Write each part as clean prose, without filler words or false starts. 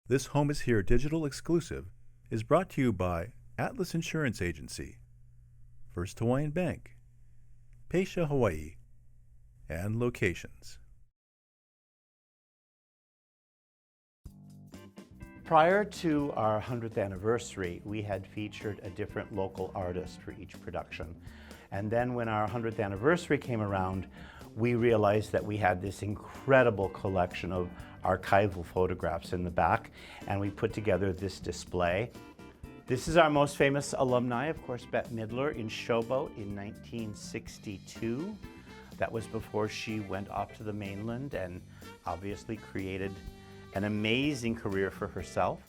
This Home is Here digital exclusive is brought to you by Atlas Insurance Agency, First Hawaiian Bank, PBS HAWAIʻI, and Locations. Prior to our 100th anniversary, we had featured a different local artist for each production. And then when our 100th anniversary came around, we realized that we had this incredible collection of archival photographs in the back, and we put together this display. This is our most famous alumni, of course, Bette Midler in Showboat in 1962. That was before she went off to the mainland and obviously created an amazing career for herself.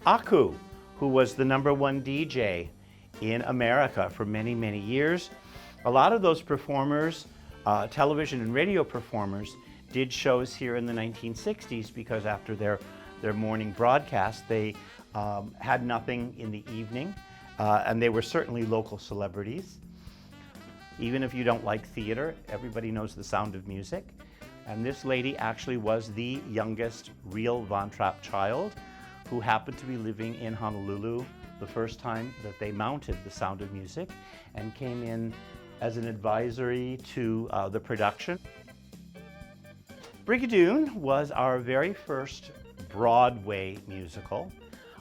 Aku, who was the #1 DJ in America for many, many years. A lot of those performers, television and radio performers, did shows here in the 1960s because after their morning broadcast, they had nothing in the evening, and they were certainly local celebrities. Even if you don't like theater, everybody knows the sound of music. And this lady actually was the youngest real Von Trapp child who happened to be living in Honolulu the first time that they mounted The Sound of Music and came in as an advisory to the production. Brigadoon was our very first Broadway musical.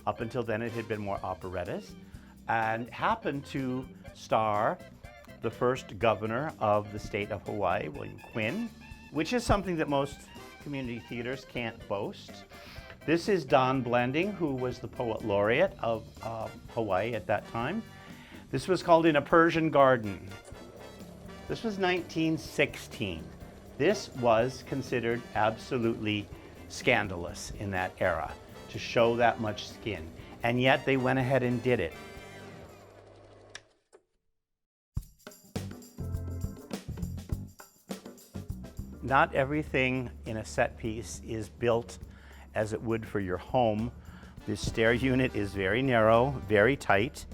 Up until then it had been more operettas, and happened to star the first governor of the state of Hawaii, William Quinn, which is something that most community theaters can't boast. This is Don Blanding, who was the poet laureate of Hawaii at that time. This was called In a Persian Garden. This was 1916. This was considered absolutely scandalous in that era, to show that much skin, and yet they went ahead and did it. Not everything in a set piece is built as it would for your home. This stair unit is very narrow, very tight,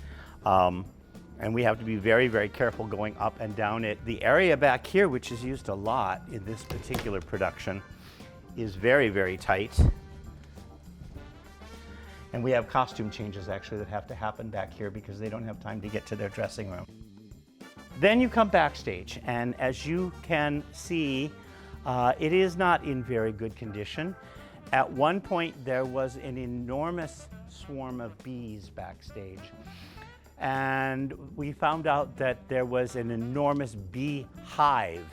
and we have to be very, very careful going up and down it. The area back here, which is used a lot in this particular production, is very, very tight. And we have costume changes actually that have to happen back here because they don't have time to get to their dressing room. Then you come backstage, and as you can see, it is not in very good condition. At one point, there was an enormous swarm of bees backstage. And we found out that there was an enormous bee hive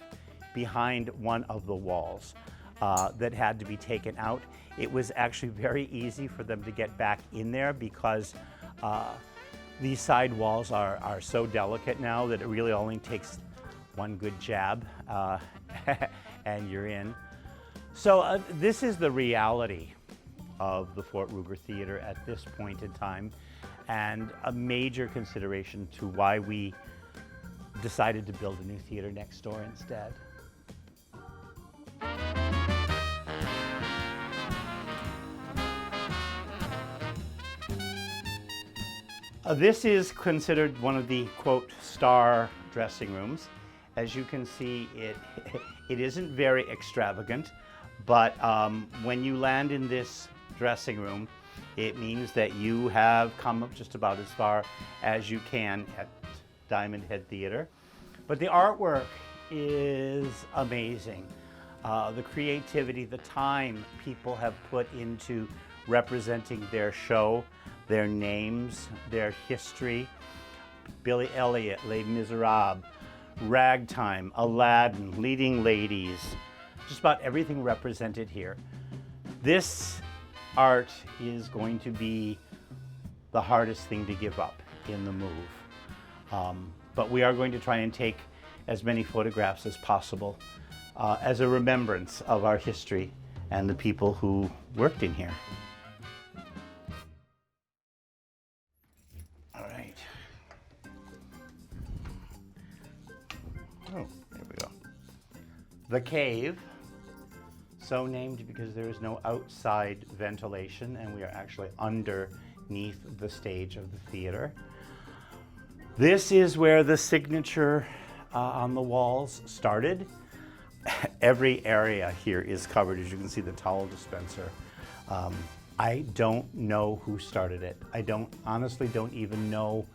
behind one of the walls that had to be taken out. It was actually very easy for them to get back in there because these side walls are so delicate now that it really only takes one good jab and you're in. So this is the reality of the Fort Ruger Theater at this point in time, and a major consideration to why we decided to build a new theater next door instead. This is considered one of the, quote, star dressing rooms. As you can see, it isn't very extravagant, but when you land in this dressing room, it means that you have come up just about as far as you can at Diamond Head Theater. But the artwork is amazing. The creativity, the time people have put into representing their show, their names, their history. Billy Elliot, Les Miserables, Ragtime, Aladdin, Leading Ladies, just about everything represented here. This art is going to be the hardest thing to give up in the move. But we are going to try and take as many photographs as possible as a remembrance of our history and the people who worked in here. All right. Oh, there we go. The cave. So named because there is no outside ventilation, and we are actually underneath the stage of the theater. This is where the signature on the walls started. Every area here is covered. As you can see, the towel dispenser. I don't know who started it. I honestly don't even know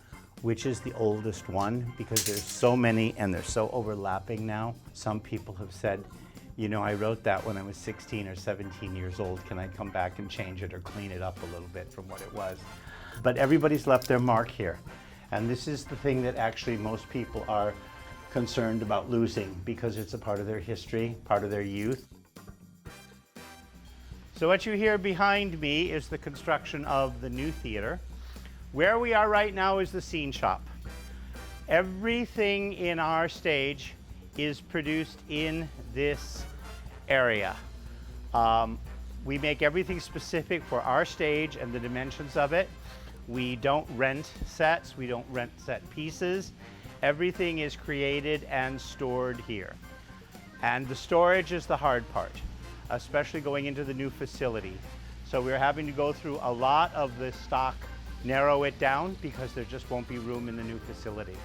which is the oldest one, because there's so many and they're so overlapping now. Some people have said, you know, I wrote that when I was 16 or 17 years old. Can I come back and change it or clean it up a little bit from what it was? But everybody's left their mark here. And this is the thing that actually most people are concerned about losing, because it's a part of their history, part of their youth. So what you hear behind me is the construction of the new theater. Where we are right now is the scene shop. Everything in our stage is produced in this area. We make everything specific for our stage and the dimensions of it. We don't rent sets, we don't rent set pieces. Everything is created and stored here. And the storage is the hard part, especially going into the new facility. So we're having to go through a lot of the stock, narrow it down, because there just won't be room in the new facility.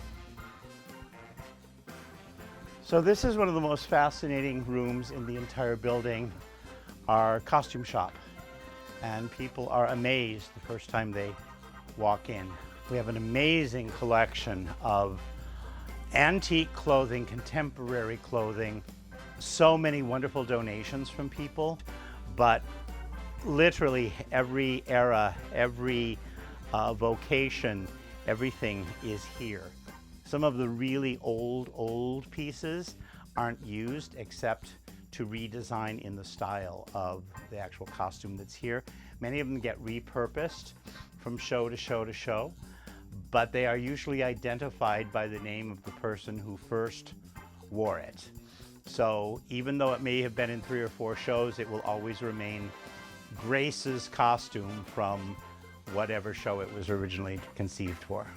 So this is one of the most fascinating rooms in the entire building, our costume shop. And people are amazed the first time they walk in. We have an amazing collection of antique clothing, contemporary clothing, so many wonderful donations from people, but literally every era, every vocation, everything is here. Some of the really old pieces aren't used except to redesign in the style of the actual costume that's here. Many of them get repurposed from show to show to show, but they are usually identified by the name of the person who first wore it. So even though it may have been in 3 or 4 shows, it will always remain Grace's costume from whatever show it was originally conceived for.